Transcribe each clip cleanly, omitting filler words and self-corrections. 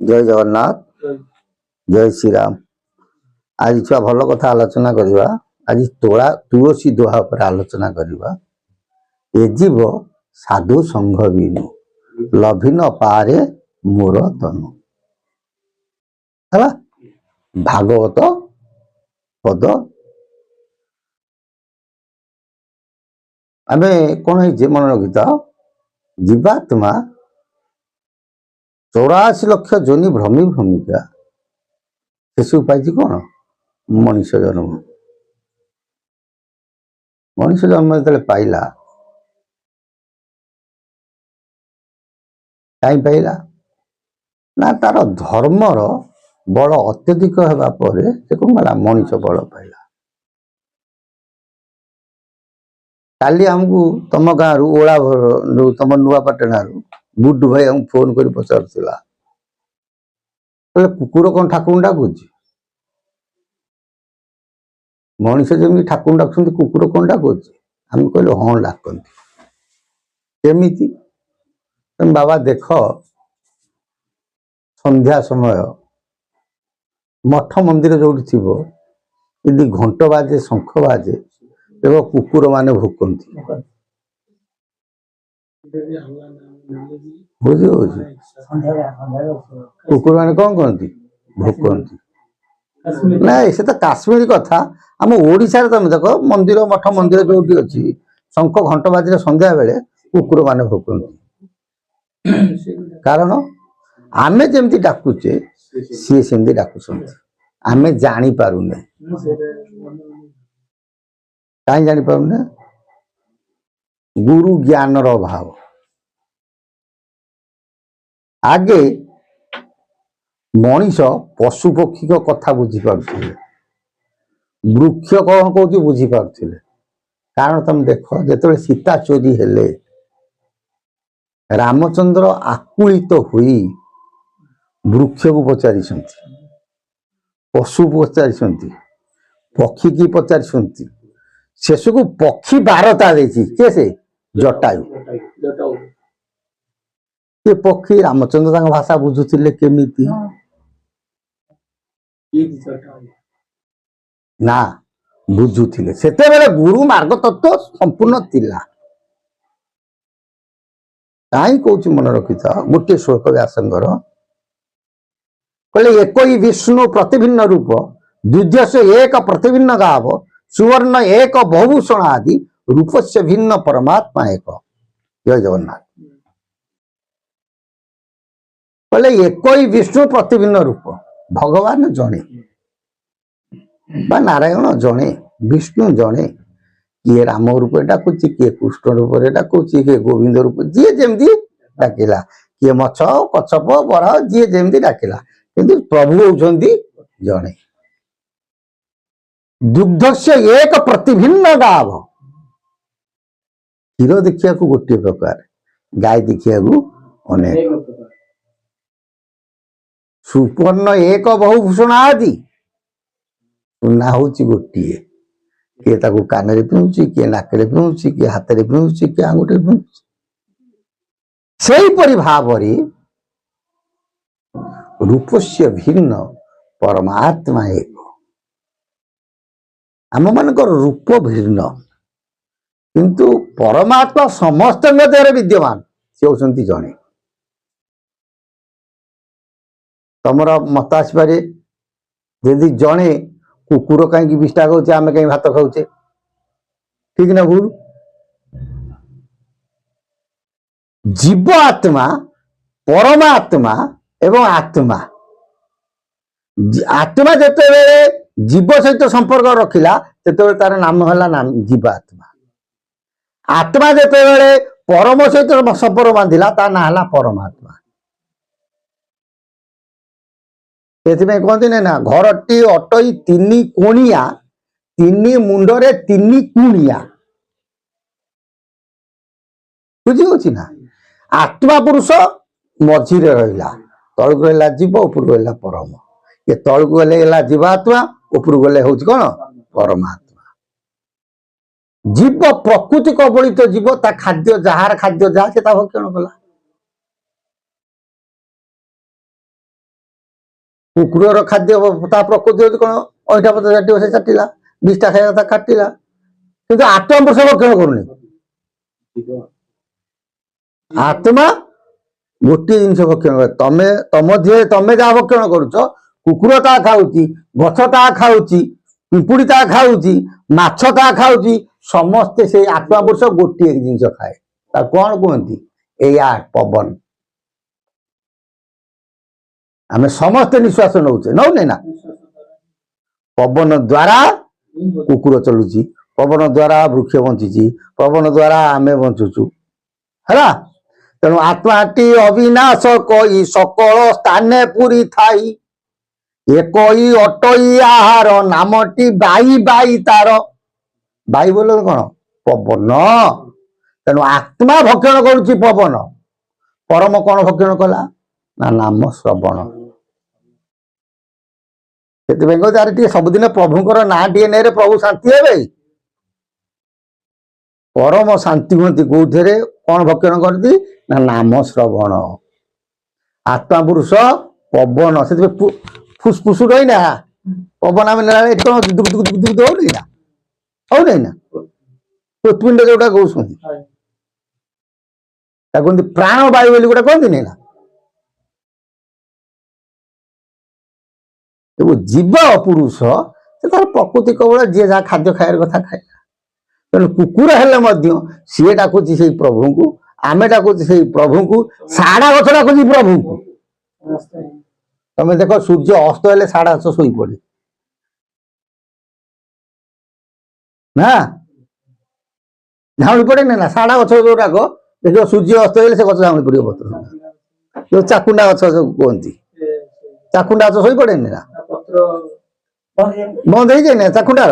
जय जगन्नाथ जय श्री राम। आज छुआ भल कथा आलोचना करवा। आज तोड़ा तुलसी दोहा पर आलोचना करवा। ए जीव साधु संघ बिनु लभि न पारे मोर तनु है भागवत पद। आम कौन है मन रखी जीवात्मा 84 लक्ष जोनि भ्रमी भ्रमिका शेष पाई कौन मनीष जन्म। मनीष जन्म जो पाइला कहीं पाइला ना तार धर्मर बल अत्यधिक होगा से कौन कला मनीष बल पाइला। काली हमको तुम गाँव रु ओला तुम नुआपाटना गुड्डू भाई हमको फोन कर पचारा कुकुर कौन ठाकुर डाकुच मनीष जमी ठाकुर डाक कुकुर कौन डाकुच आम कहलु हाँ डाकती केमिति बाबा देख संध्या समय मठ मंदिर जो थी यदि घंट बाजे शंख बाजे देखो कुकुर माने भुकती बुझी कुकुर माने कौन कहती भुकती ना से तो काश्मीर कथा आम ओडिशा तुम देख मंदिर मठ मंदिर जो अच्छी शंख घंट बाजे संध्या बेले कुकुर माने भुकती कारण आमे जमती डाकुचे सी सेमती डाकुଛନ୍ତି आमे जानी पारुने कहीं जानी पारुने गुरु ज्ञान रो भाव आगे मनीष पशु पक्षी को कथा बुझी पारुथिले वृक्ष कौन कहूँ बुझी पारुथिले कारण तुम देख जो सीता चोरी हेले रामचंद्र आकुलित हुई वृक्ष को पचारि पशु पचारि पक्षी की पचारि शेष को पक्षी बारता देखे से जटायु ये पक्षी रामचंद्र भाषा बुझुले केमिति ना बुझुले सेते बेले गुरु मार्ग तत्व संपूर्ण थिला कहीं कौन मन रखी था गोटे श्लोक व्यासंगर कहले एक ही विष्णु प्रतिभिन्न रूप द्वितीय से एक प्रतिभिन्न गाव सुवर्ण एक बहुभूषण आदि रूप से भिन्न परमात्मा एक। जय जगन्नाथ। कहले एक ही विष्णु प्रतिभिन्न रूप भगवान जड़े नारायण जड़े विष्णु जड़े किए राम रूप डाकुची किए कृष्ण रूप डाकुची किए गोविंद रूप जी जमी डाकिला किए मछ कच्छप बराह जी जमी डाकिला किंतु प्रभु होउछंती जड़े। दुग्ध से एक प्रतिभिन्न गाव क्षीर देखिया गोटे प्रकार गाय देखिया अनेक सुपर्ण एक बहुभूषण आदि सुना हूँ गोटे किए ताकू कान रे पिंधुची किए नाकरे पिंधुची किए हाथ रे पिंधुची किए आंगुठे पिंधुची सेहीपरि भावरी रूपस्य भिन्न परमात्मा एक। आम मानकर रूप भिन्न किंतु परमात्मा समस्त देह विद्यमान से होती जड़े। तमर मत आसपे यदि जड़े कुकुर कहीं विष्टा खाऊे आम कहीं भात खाऊे ठीक ना भूल। जीव आत्मा परमात्मा एवं आत्मा आत्मा जिते जीव सहित संपर्क रखिला तेरे तार नाम है नाम जीवात्मा। आत्मा जिते परम सहित संपर्क बांधिला ता ना है परमात्मा। कहते ना घरटी अटई तीन कोणिया तीन मुंडरे तीन कुणिया बुझी ना। आत्मा पुरुष मझिरे रहा तलक रहा जीव उपर रहा परम ये तलक गले जीवात्मा उपर गले हूँ कौन परमात्मा। जीव प्रकृति कबलित जीव ता खाद्य जार खाद्य जहाँ से भक्षण कला କୁକୁରର ଖାଦ୍ୟ ତା ପ୍ରକୃତି ହଉଛି କଣ, ଅଇଁଠା ପତ୍ର ଚାଟିବ, ସେ ଚାଟିଲା, ବିଷ୍ଟା ଖାଇବା କଥା କାଟିଲା, କିନ୍ତୁ ଆତ୍ମା ପୁରୁଷ ଭକ୍ଷଣ କରୁନି। ଆତ୍ମା ଗୋଟିଏ ଜିନିଷ ଭକ୍ଷଣ କରେ, ତମେ ତମ ଦେହରେ ତମେ ଯାହା ଭକ୍ଷଣ କରୁଛ, କୁକୁର ତାହା ଖାଉଛି, ଗଛ ତାହା ଖାଉଛି, ପିମ୍ପୁଡ଼ି ତାହା ଖାଉଛି, ମାଛ ତାହା ଖାଉଛି, ସମସ୍ତେ ସେଇ ଆତ୍ମା ପୁରୁଷ ଗୋଟିଏ ଜିନିଷ ଖାଏ। ତାକୁ କଣ କୁହନ୍ତି? ଏଇଆ ପବନ। ଆମେ ସମସ୍ତେ ନିଶ୍ୱାସ ନଉଛେ, ନଉନେ ନା? ପବନ ଦ୍ୱାରା କୁକୁର ଚଳୁଛି, ପବନ ଦ୍ୱାରା ବୃକ୍ଷ ବଞ୍ଚିଛି, ପବନ ଦ୍ୱାରା ଆମେ ବଞ୍ଚୁଛୁ, ହେଲା। ତେଣୁ ଆତ୍ମାଟି ଅବିନାଶ କହି ସକଳ ସ୍ଥାନେ ପୁରୀ ଥାଇ, একই অটই আহার নামটি বাই বাই তার। বাই বলে কଣ? ପବନ। ତେଣୁ ଆତ୍ମା ଭକ୍ଷଣ କରୁଛି ପବନ, ପରମ କଣ ଭକ୍ଷଣ କଲା ନା ନାମ ଶ୍ରବଣ। ସେଥିପାଇଁ କହୁଛି ଆରେ ଟିକେ ସବୁଦିନ ପ୍ରଭୁଙ୍କର ନାଁ ଟିକେ ନେରେ, ପ୍ରଭୁ ଶାନ୍ତି ହେବେ। ପରମ ଶାନ୍ତି ହୁଅନ୍ତି କୋଉଥିରେ? କଣ ଭକ୍ଷଣ କରନ୍ତି ନା ନାମ ଶ୍ରବଣ। ଆତ୍ମା ପୁରୁଷ ପବନ, ସେଥିପାଇଁ ଫୁସଫୁସ ରହିନା ପବନ ଆମେ ନେଲା ଏଠି କଣ ହଉନି ନା, ହଉନି ନା? ହୃତ୍ପିଣ୍ଡ ଯୋଉଟା କହୁଛନ୍ତି ତାକୁ କୁହନ୍ତି ପ୍ରାଣ ବାୟୁ ବୋଲି ଗୋଟେ କହନ୍ତିନି ନା। ଜୀବ ପୁରୁଷ ସେ ତାର ପ୍ରକୃତି କେବଳ ଯିଏ ଯାହା ଖାଦ୍ୟ ଖାଇବାର କଥା ଖାଏ। ତେଣୁ କୁକୁର ହେଲେ ମଧ୍ୟ ସିଏ ଡାକୁଛି ସେଇ ପ୍ରଭୁଙ୍କୁ, ଆମେ ଡାକୁଛି ସେଇ ପ୍ରଭୁଙ୍କୁ, ଶାଢା ଗଛ ଡାକୁଛି ପ୍ରଭୁଙ୍କୁ। ତମେ ଦେଖ ସୂର୍ଯ୍ୟ ଅସ୍ତ ହେଲେ ଶାଢା ଗଛ ଶୋଇପଡେ ନା, ଝାଉଁଳି ପଡେନି ନା? ଶାଢା ଗଛ ଯୋଉଟାକ ଦେଖିବ ସୂର୍ଯ୍ୟ ଅସ୍ତ ହେଲେ ସେ ଗଛ ଝାଉଁଳି ପଡିବ ପତ୍ର। ଯୋଉ ଚାକୁଣ୍ଡା ଗଛ ଯୋଉ କୁହନ୍ତି, ଚାକୁଣ୍ଡା ଗଛ ଶୋଇପଡେନି ନା, ବନ୍ଦ ହେଇଯାଏ ନା ଚାକୁଣ୍ଡାର।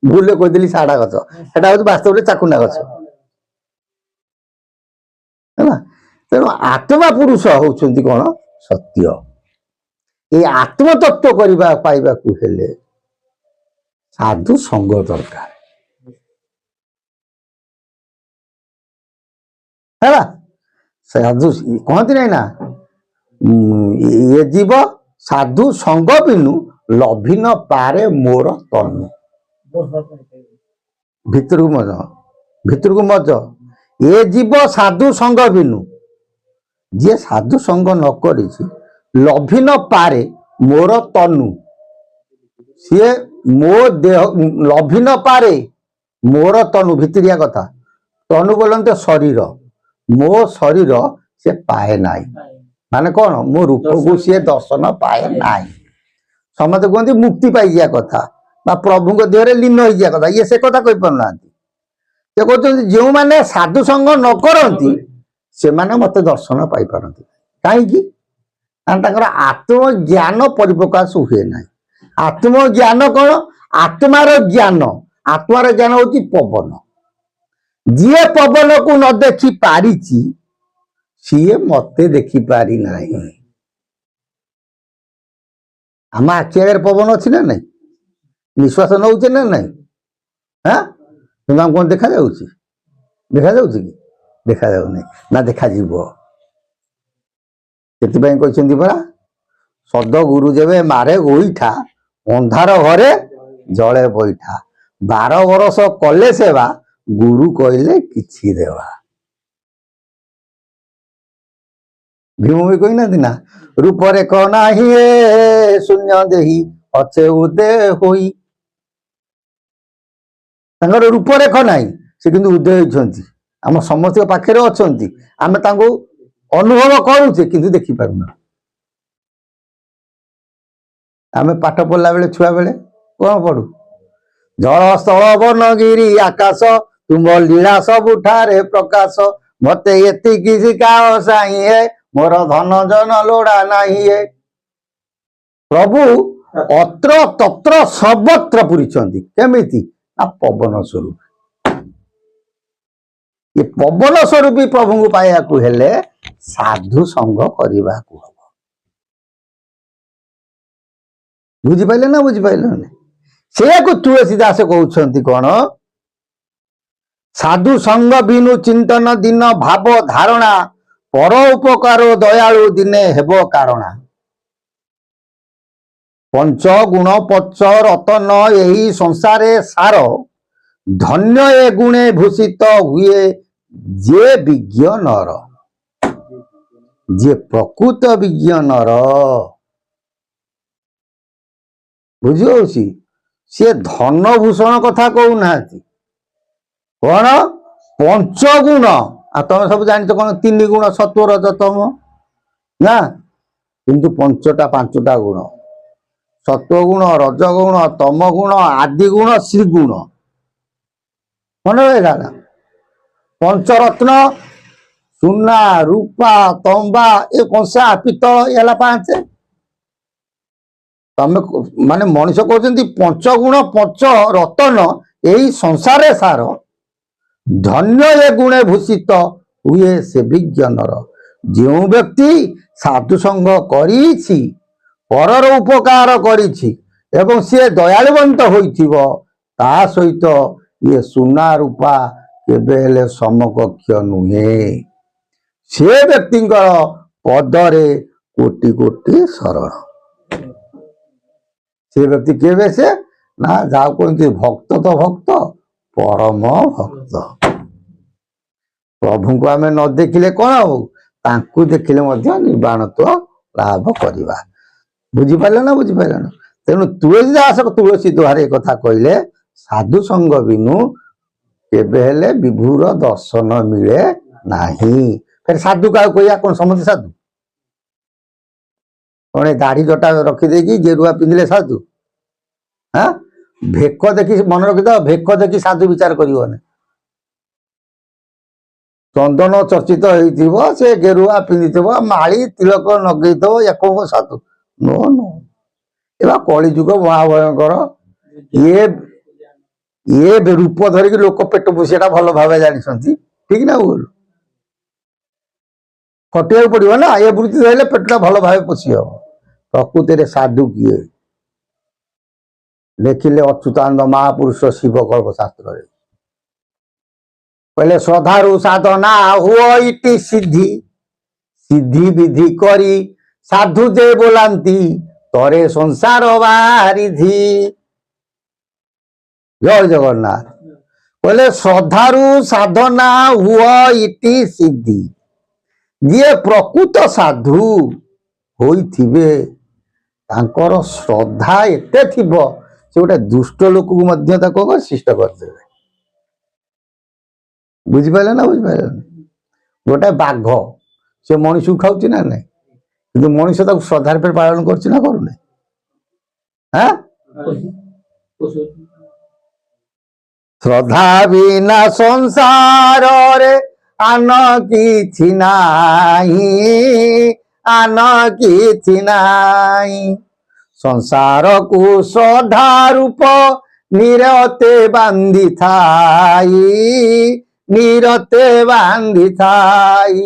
ଭୁଲରେ କହିଦେଲି ଶାଢା ଗଛ, ସେଟା ହଉଛି ବାସ୍ତବରେ ଚାକୁଣ୍ଡା ଗଛ, ହେଲା। ତେଣୁ ଆତ୍ମା ପୁରୁଷ ହଉଛନ୍ତି କଣ? ସତ୍ୟ। এই ଆତ୍ମତତ୍ଵ କରିବା ପାଇବାକୁ ହେଲେ ସାଧୁ ସଙ୍ଗ ଦରକାର, ହେଲା। ସାଧୁ କହନ୍ତି ନାଇଁ ନା, ଏ ଜୀବ ସାଧୁ ସଙ୍ଗ ବିନୁ ଲଭିନ ପାରେ ମୋର ତନୁ। ଭିତରକୁ ମଜ ଏ ଜୀବ ସାଧୁ ସଙ୍ଗ ବିନୁ, ଯିଏ ସାଧୁ ସଙ୍ଗ ନ କରିଛି ଲଭିନ ପାରେ ମୋର ତନୁ, ସିଏ ମୋ ଦେହ ଲଭିନ ପାରେ ମୋର ତନୁ, ଭିତରିଆ କଥା। ତନୁ ବୋଲନ୍ତି ଶରୀର, ମୋ ଶରୀର ସେ ପାଏ ନାହିଁ, ମାନେ କଣ? ମୋ ରୂପକୁ ସିଏ ଦର୍ଶନ ପାଏ ନାହିଁ। ସମସ୍ତେ କୁହନ୍ତି ମୁକ୍ତି ପାଇଯିବା କଥା ବା ପ୍ରଭୁଙ୍କ ଦେହରେ ଲୀନ ହେଇଯିବା କଥା, ଇଏ ସେ କଥା କହିପାରୁନାହାନ୍ତି। ସେ କହୁଛନ୍ତି ଯେଉଁମାନେ ସାଧୁ ସଙ୍ଗ ନ କରନ୍ତି ସେମାନେ ମତେ ଦର୍ଶନ ପାଇପାରନ୍ତି। କାହିଁକି? କାରଣ ତାଙ୍କର ଆତ୍ମଜ୍ଞାନ ପରିପ୍ରକାଶ ହୁଏ ନାହିଁ। ଆତ୍ମଜ୍ଞାନ କଣ? ଆତ୍ମାର ଜ୍ଞାନ। ଆତ୍ମାର ଜ୍ଞାନ ହଉଛି ପବନ। ଯିଏ ପବନକୁ ନ ଦେଖି ପାରିଛି ସିଏ ମତେ ଦେଖିପାରି ନାହିଁ। ଆମ ଆଖି ଆଗରେ ପବନ ଅଛି ନା ନାଇଁ? ନିଶ୍ୱାସ ନଉଛେ ନା ନାଇଁ? କିନ୍ତୁ ଆମକୁ କଣ ଦେଖାଯାଉଛି? ଦେଖାଯାଉଛି କି? ଦେଖାଯାଉନି ନା, ଦେଖାଯିବ। ସେଥିପାଇଁ କହିଛନ୍ତି ପରା, ସଦ ଗୁରୁ ଯେବେ ମାରେ ଗୋଇଠା, ଅନ୍ଧାର ଘରେ ଜଳେ ବଇଠା, 12 ବରଷ କଲେ ସେବା, ଗୁରୁ କହିଲେ କିଛି ଦେବା। ଭୀମ ବି କହିନାହାନ୍ତି ନା, ରୂପରେ କ ନାହିଁ ଏ ଶୂନ୍ୟ ଦେହି ଅଛେ ଉଦେ ହୋଇ। ତାଙ୍କର ରୂପରେଖ ନାହିଁ, ସେ କିନ୍ତୁ ଉଦୟ ହେଇଛନ୍ତି, ଆମ ସମସ୍ତଙ୍କ ପାଖରେ ଅଛନ୍ତି, ଆମେ ତାଙ୍କୁ ଅନୁଭବ କରୁଛେ କିନ୍ତୁ ଦେଖିପାରୁନା। ଆମେ ପାଠ ପଢିଲା ବେଳେ ଛୁଆ ବେଳେ କଣ ପଢୁ? ଜଳ ସ୍ଥଳ ବନଗିରି ଆକାଶ, ତୁମ ଲୀଳା ସବୁଠାରେ ପ୍ରକାଶ, ମତେ ଏତିକି ଶିଖାଅ ସାଇଏ, ମୋର ଧନ ଜନ ଲୋଡା ନାହିଁ। ପ୍ରଭୁ ଅତ୍ର ତତ୍ର ସର୍ବତ୍ର ପୁରିଛନ୍ତି, କେମିତି? ନା ପବନ ସ୍ୱରୂପ। ଏ ପବନ ସ୍ୱରୂପୀ ପ୍ରଭୁଙ୍କୁ ପାଇବାକୁ ହେଲେ ସାଧୁ ସଙ୍ଗ କରିବାକୁ ହବ। ବୁଝିପାରିଲେ ନା ବୁଝିପାରିଲେନି? ସେଇଆକୁ ତୁଳସୀ ଦାସ କହୁଛନ୍ତି କଣ? ସାଧୁ ସଙ୍ଗ ବିନୁ ଚିନ୍ତନ ଦିନ ଭାବ ଧାରଣା, ପର ଉପକାର ଦୟାଳୁ ଦିନେ ହେବ କାରଣା। पंच गुण पच रतन यही संसारे सार धन्य ए गुणे भूषित हुए जे विज्ञ नर जे प्रकृत विज्ञ नर बुझी सी धन भूषण कथा कहूना कौन पंच गुण आ तुम सब जान कौन तीन गुण सत्व रजतम ना किंतु पंचटा पांचटा गुण सत्व गुण रजगुण तम गुण आदि गुण श्री गुण मन रहा ना पंचरत्न सुना रूपा तंबा ये कंसा पितल ये 5 तमें माने मनीष कहते पंच गुण पंच रतन यही संसार सार धन्य ये गुणे भूषित हुए से विज्ञ नर जो व्यक्ति साधु संग करिछि परर उपकार करिछि एवं सी दयालुवंत होइथिबो ता सहित ये सुना रूपा केबे हेले समकक्ष नुहे से व्यक्ति पदरे कोटि कोटि शरण से व्यक्ति केबे से ना जाओ कहते भक्त तो भक्त परम भक्त प्रभु को आम न देखिले कौन हो तांकु देखिले मध्य निर्वाणत्व लाभ करवा बुझिपारे ना बुझिपारे ना तेणु तुलसीदास तुलसी दोहार एक कथा कहले साधु संग बिनु केबे हेले विभुर दर्शन मिले नाही फिर साधु का कहिया कौन समझे साधु कौन दाढ़ी जटा रखिदेकी गेरुआ पिंधिले साधु हाँ भेक देखी मन रखिद भेक देखी साधु विचार कर चंदन चर्चित हो से गेरुआ पिंधि माली तिलक नगई या कौन साधु नो नो एवं कलिजुग महाभयंकर ये रूप धरिक लोक पेट पोषिया भल भाव जानी ठीक ना बोल खटिया पड़ो ना ये वृत्ति धरले पेटा भल भाव पोषी हम प्रकृति साधु किए देखिले अच्युतानंद महापुरुष शिव कल्प शास्त्र कहले श्रद्धारु साधना हुओ इति सिद्धि सिद्धि विधि करी साधु जे बोलांती तरे संसार बारिधि जय जगन्नाथ कहले श्रद्धारु साधना हुओ इति सिद्धि जे प्रकृत साधु होइथिबे तांकर श्रद्धा एते थिबो से गोटे दुष्ट लोक को मध्य कौन शिष्ट करदे बुझिपारे ना बुझिपारे गोटे बाघ से मनीष को खाऊँ ना ना कि मनीष तक श्रद्धार पे पालन करना करूना श्रद्धा बिना संसार रे आन किछि नाही आन किछि नाही संसार को श्रद्धा रूप निरते बांधी थाई निरते बांधी थाई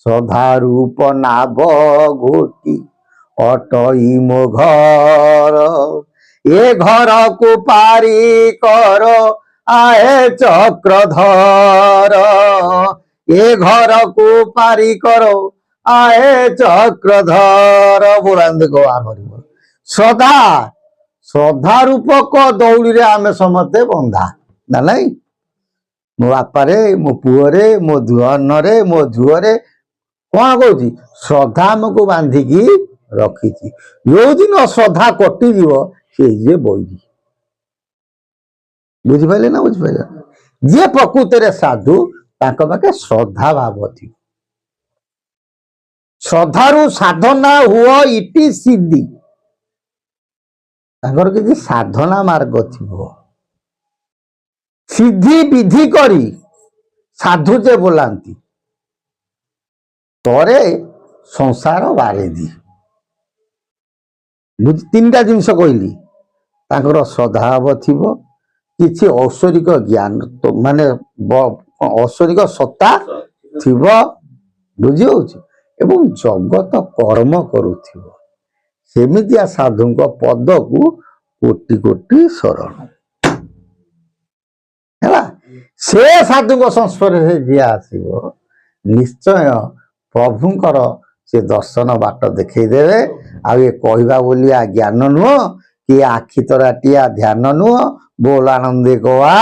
श्रद्धा रूप नाभ घोटी अटई मो घर ए घर को पारी कर आए चक्रधर ए घर को पारी करो आए चक्रधर बोलांदे को श्रद्धा श्रद्धा रूपक दौड़ी रे आमे समते बंधा ना नहीं मो बापारे मो पुअरे मो दुहनरे मो झुअरे कौन कहूँ श्रद्धा आमको बांधिकी रखी जो दिन श्रद्धा कटिज से बही बुझिपारे ना बुझिपारे जे प्रकृत साधु पाखे श्रद्धा भाव थी श्रद्धारु साधना हुओ इति सिद्धि कि साधना मार्ग थी सिद्धि विधि करी साधु जे बोलांती तरे संसार बारिधि तीन टा जिनस कहली श्रद्धाभाव थी किसी ऐश्वरिक ज्ञान तो माने ऐश्वरिक सत्ता थी बुझी एवं जगत कर्म करुथिबो सेमितिया साधु पद को कोटि कोटि शरण है से साधु संस्पर्श जी आसो निश्चय प्रभुंकर से दर्शन बाट देखदेवे ଆଉ ଏ କହିବା ବୋଲିଆ ଜ୍ଞାନ ନୁହଁ କି ଆଖି ତରାଟିଆ ଧ୍ୟାନ ନୁହଁ। ବୋଲ ଆନନ୍ଦେ ଗୋଆ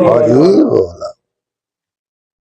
ହରି ବୋଲ।